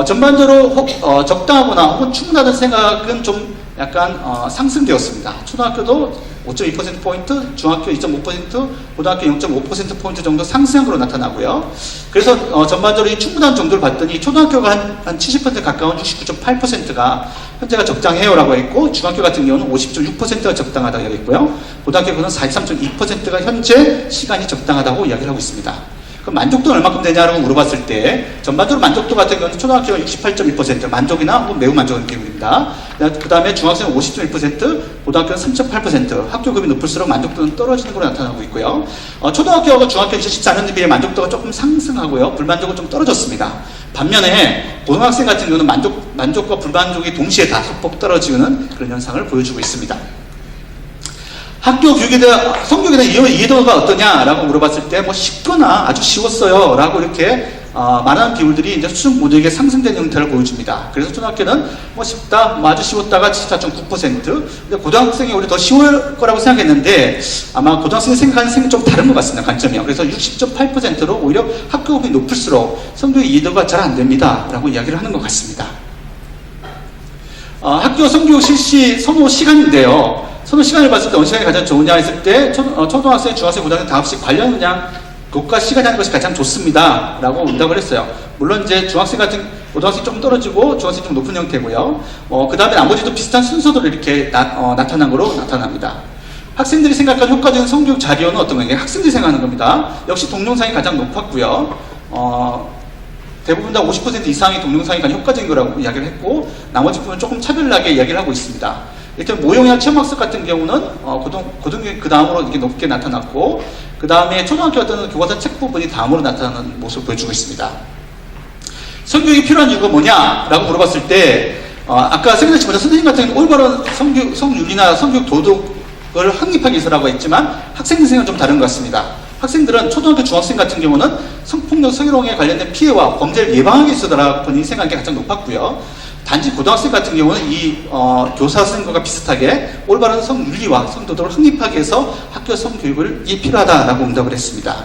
전반적으로 적당하거나 혹은 충분하다는 생각은 좀 약간 상승되었습니다. 초등학교도 5.2%포인트, 중학교 2.5%, 고등학교 0.5%포인트 정도 상승한 걸로 나타나고요. 그래서 전반적으로 이 충분한 정도를 봤더니 초등학교가 한 70% 가까운 69.8%가 현재가 적당해요라고 했고, 중학교 같은 경우는 50.6%가 적당하다고 이야기했고요. 고등학교는 43.2%가 현재 시간이 적당하다고 이야기를 하고 있습니다. 그럼 만족도는 얼마큼 되냐라고 물어봤을 때 전반적으로 만족도 같은 경우는 초등학교가 68.1%, 만족이나 혹은 매우 만족한 기분입니다. 그 다음에 중학생은 50.1%, 고등학교는 3.8%, 학교급이 높을수록 만족도는 떨어지는 걸로 나타나고 있고요. 초등학교하고 중학교는 쉽지 않은 비해 만족도가 조금 상승하고요, 불만족은 좀 떨어졌습니다. 반면에 고등학생 같은 경우는 만족과 불만족이 동시에 다 소폭 떨어지는 그런 현상을 보여주고 있습니다. 학교 교육에 대한, 성교육에 대한 이해도가 어떠냐라고 물어봤을 때, 쉽거나 아주 쉬웠어요 라고 이렇게 많은 비율들이 이제 수능 모두에게 상승되는 형태를 보여줍니다. 그래서 초등학교는 쉽다, 아주 쉬웠다가 74.9%, 근데 고등학생이 오히려 더 쉬울 거라고 생각했는데 아마 고등학생이 생각하는 생각이 좀 다른 것 같습니다. 관점이요. 그래서 60.8%로 오히려 학교급이 높을수록 성교육 이해도가 잘 안 됩니다 라고 이야기를 하는 것 같습니다. 학교 성교육 실시 선호 시간인데요. 선호 시간을 봤을 때 어느 시간이 가장 좋으냐 했을 때 초등학생, 중학생, 고등학생 다 없이 관련 그냥 교과 시간이 하는 것이 가장 좋습니다 라고 응답을 했어요. 물론 이제 중학생 같은 고등학생이 조금 떨어지고 중학생이 좀 높은 형태고요. 그 다음에 나머지도 비슷한 순서대로 이렇게 나타난 거로 나타납니다. 학생들이 생각하는 효과적인 성교육 자료는 어떤 거예요? 학생들이 생각하는 겁니다. 역시 동영상이 가장 높았고요. 대부분 다 50% 이상의 동영상이 가장 효과적인 거라고 이야기를 했고, 나머지 부분은 조금 차별나게 이야기를 하고 있습니다. 일단 모형이나 체험학습 같은 경우는 고등교육 그 다음으로 이렇게 높게 나타났고, 그 다음에 초등학교 같은 교과서 책 부분이 다음으로 나타나는 모습을 보여주고 있습니다. 성교육이 필요한 이유가 뭐냐라고 물어봤을 때, 아까 세미나 먼저 선생님 같은 경우는 올바른 성윤리나 성교육 도덕을 확립하기 위해서라고 했지만, 학생들 생각은 좀 다른 것 같습니다. 학생들은 초등학교 중학생 같은 경우는 성폭력, 성희롱에 관련된 피해와 범죄를 예방하기 위해서라고 본인이 생각한 게 가장 높았고요. 단지 고등학생 같은 경우는 이 교사 선생님과 비슷하게 올바른 성윤리와 성도덕을 확립하기 위해서 학교 성교육이 필요하다라고 응답을 했습니다.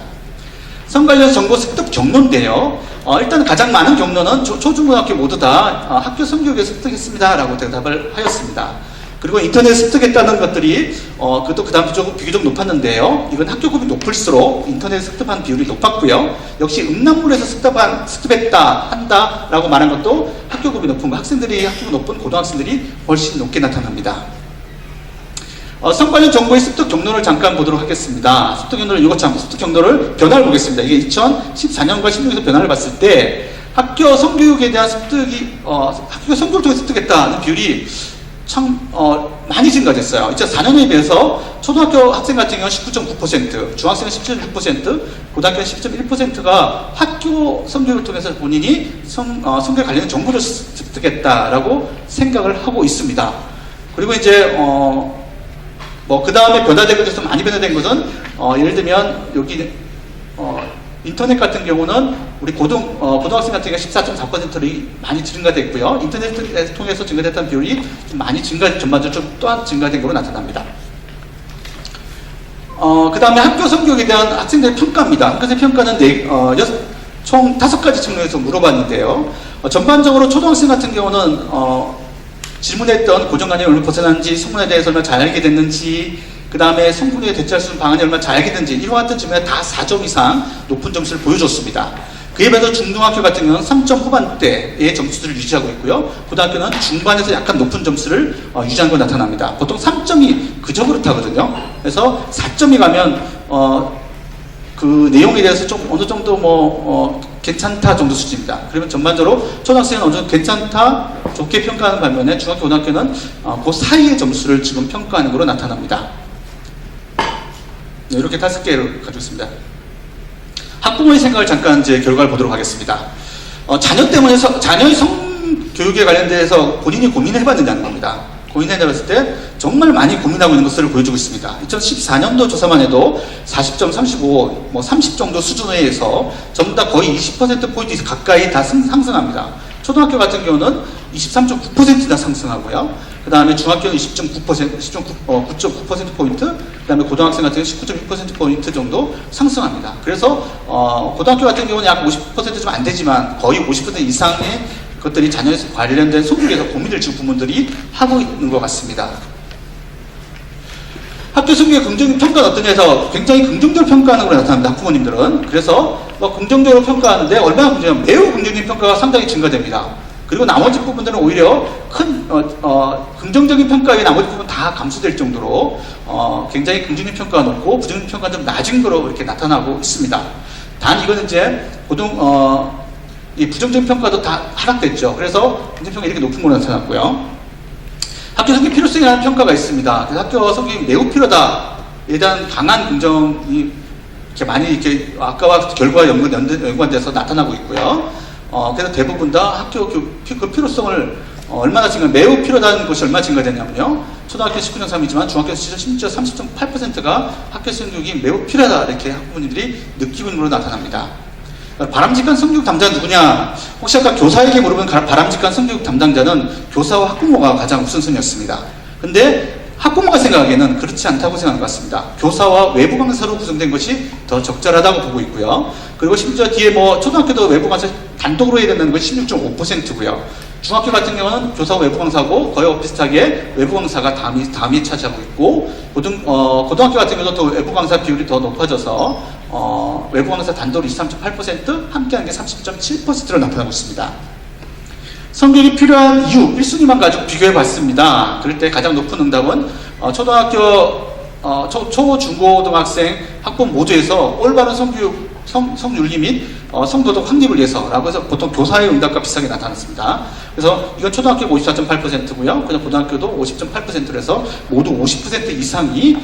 성 관련 정보 습득 경로인데요. 일단 가장 많은 경로는 초중고등학교 모두 다 학교 성교육에 습득했습니다라고 대답을 하였습니다. 그리고 인터넷 습득했다는 것들이 그것도 그 다음 비교적 높았는데요. 이건 학교급이 높을수록 인터넷 습득한 비율이 높았고요. 역시 음란물에서 습득했다 한다라고 말한 것도 학교급이 높은 거, 학생들이 학교가 높은 고등학생들이 훨씬 높게 나타납니다. 성 관련 정보의 습득 경로를 잠깐 보도록 하겠습니다. 습득 경로를 이것처럼 습득 경로를 변화를 보겠습니다. 이게 2014년과 16년에서 변화를 봤을 때 학교 성교육에 대한 습득이 학교 성교육을 통해 습득했다는 비율이 참 많이 증가됐어요. 2004년에 비해서 초등학교 학생 같은 경우는 19.9%, 중학생은 17.6%, 고등학교는 10.1%가 학교 성교육을 통해서 본인이 성교육 관련 정보를 습득했다라고 생각을 하고 있습니다. 그리고 이제 그 다음에 변화된 것에서 많이 변화된 것은 예를 들면 여기 인터넷 같은 경우는 우리 고등학생 같은 경우는 14.4%로 많이 증가됐고요. 인터넷을 통해서 증가됐다는 비율이 좀 많이 전반적으로 좀 또한 증가된 것으로 나타납니다. 그 다음에 학교 성교육에 대한 학생들의 평가입니다. 학생의 평가는 총 5가지 측면에서 물어봤는데요. 전반적으로 초등학생 같은 경우는 질문했던 고정관념이 얼마나 벗어났는지, 성문에 대해서 얼마나 잘 알게 됐는지, 그 다음에 성분에 대처할 수 있는 방안이 얼마나 잘 알게 됐는지, 이와 같은 질문에 다 4점 이상 높은 점수를 보여줬습니다. 그에 비해서 중등학교 같은 경우는 3점 후반대의 점수들을 유지하고 있고요. 고등학교는 중반에서 약간 높은 점수를 유지한 것으로 나타납니다. 보통 3점이 그저 그렇다거든요. 그래서 4점이 가면 그 내용에 대해서 좀 어느 정도 괜찮다 정도 수준입니다. 그러면 전반적으로 초등학생은 어느 정도 괜찮다, 좋게 평가하는 반면에 중학교, 고등학교는 그 사이의 점수를 지금 평가하는 것으로 나타납니다. 네, 이렇게 5개를 가지고 있습니다. 학부모의 생각을 잠깐 이제 결과를 보도록 하겠습니다. 자녀의 성교육에 관련돼서 본인이 고민을 해봤느냐는 겁니다. 고민해봤을 때 정말 많이 고민하고 있는 것을 보여주고 있습니다. 2014년도 조사만 해도 40점, 35, 30 정도 수준에서 전부 다 거의 20%포인트 가까이 다 상승합니다. 초등학교 같은 경우는 23.9%나 상승하고요. 그 다음에 중학교는 9.9%포인트, 그 다음에 고등학생 같은 경우는 19.6%포인트 정도 상승합니다. 그래서 고등학교 같은 경우는 약 50% 좀 안 되지만 거의 50% 이상의 것들이 자녀에 관련된 성교육에서 고민을 지금 부모들이 하고 있는 것 같습니다. 학교 성교육 긍정적 평가는 어떠냐 해서 굉장히 긍정적으로 평가하는 걸로 나타납니다. 학부모님들은. 그래서 긍정적으로 평가하는데 얼마나 긍정적이냐면 매우 긍정적인 평가가 상당히 증가됩니다. 그리고 나머지 부분들은 오히려 큰 긍정적인 평가 외에 나머지 부분 다 감소될 정도로 굉장히 긍정적인 평가가 높고 부정적인 평가는 좀 낮은 거로 이렇게 나타나고 있습니다. 단 이거는 이제 이 부정적인 평가도 다 하락됐죠. 그래서 긍정 평가 이렇게 높은 걸로 나타났고요. 학교 성교육 필요성에 대한 평가가 있습니다. 그래서 학교 성교육이 매우 필요하다에 대한 강한 긍정이 이렇게 많이 이렇게 아까와 결과와 연관돼서 나타나고 있고요. 그래서 대부분 다 학교 그 필요성을 얼마나 증가, 매우 필요하다는 것이 얼마나 증가되냐면요. 초등학교 19.3이지만 중학교 심지어 30.8%가 학교 성교육이 매우 필요하다 이렇게 학부모님들이 느끼고 있는 걸로 나타납니다. 바람직한 성교육 담당자 누구냐? 혹시 아까 교사에게 물어본 바람직한 성교육 담당자는 교사와 학부모가 가장 우선순위였습니다. 근데 학부모가 생각하기에는 그렇지 않다고 생각하는 것 같습니다. 교사와 외부 강사로 구성된 것이 더 적절하다고 보고 있고요. 그리고 심지어 뒤에 초등학교도 외부 강사 단독으로 해야 된다는 것이 16.5%고요. 중학교 같은 경우는 교사와 외부 강사고 거의 비슷하게 외부 강사가 다음에 차지하고 있고, 고등학교 같은 경우도 더 외부 강사 비율이 더 높아져서 외부 강사 단독으로 23.8%, 함께하는 게 30.7%로 나타나고 있습니다. 성교육이 필요한 이유 1순위만 가지고 비교해 봤습니다. 그럴 때 가장 높은 응답은 초등학교 초, 중고등학생 학부 모두에서 올바른 성윤리 및 성도덕 확립을 위해서라고 해서 보통 교사의 응답과 비슷하게 나타났습니다. 그래서 이건 초등학교 54.8%고요. 그냥 고등학교도 50.8%로 해서 모두 50% 이상이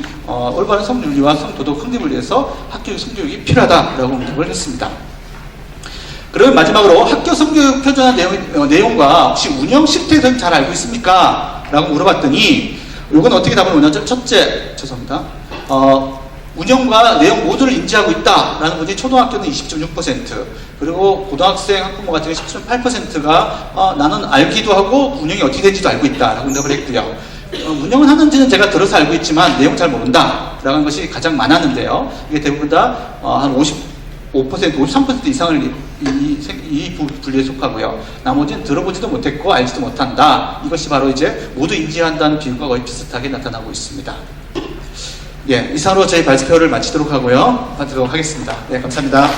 올바른 성윤리와 성도덕 확립을 위해서 학교 성교육이 필요하다라고 응답을 했습니다. 그러면 마지막으로 학교 성교육 표준화 내용과 혹시 운영 실태에 대해서 잘 알고 있습니까? 라고 물어봤더니 이건 어떻게 답을 오냐면 첫째, 죄송합니다. 운영과 내용 모두를 인지하고 있다라는 분이 초등학교는 20.6%, 그리고 고등학생 학부모 같은 경우 10.8%가 나는 알기도 하고 운영이 어떻게 되는지도 알고 있다라고 응답을 했고요. 운영은 하는지는 제가 들어서 알고 있지만 내용 잘 모른다라는 것이 가장 많았는데요. 이게 대부분 다 한 55%, 53% 이상을 이 분류에 속하고요. 나머지는 들어보지도 못했고 알지도 못한다. 이것이 바로 이제 모두 인지한다는 비율과 거의 비슷하게 나타나고 있습니다. 예, 이상으로 저희 발표를 마치도록 하고요. 마치도록 하겠습니다. 네, 감사합니다.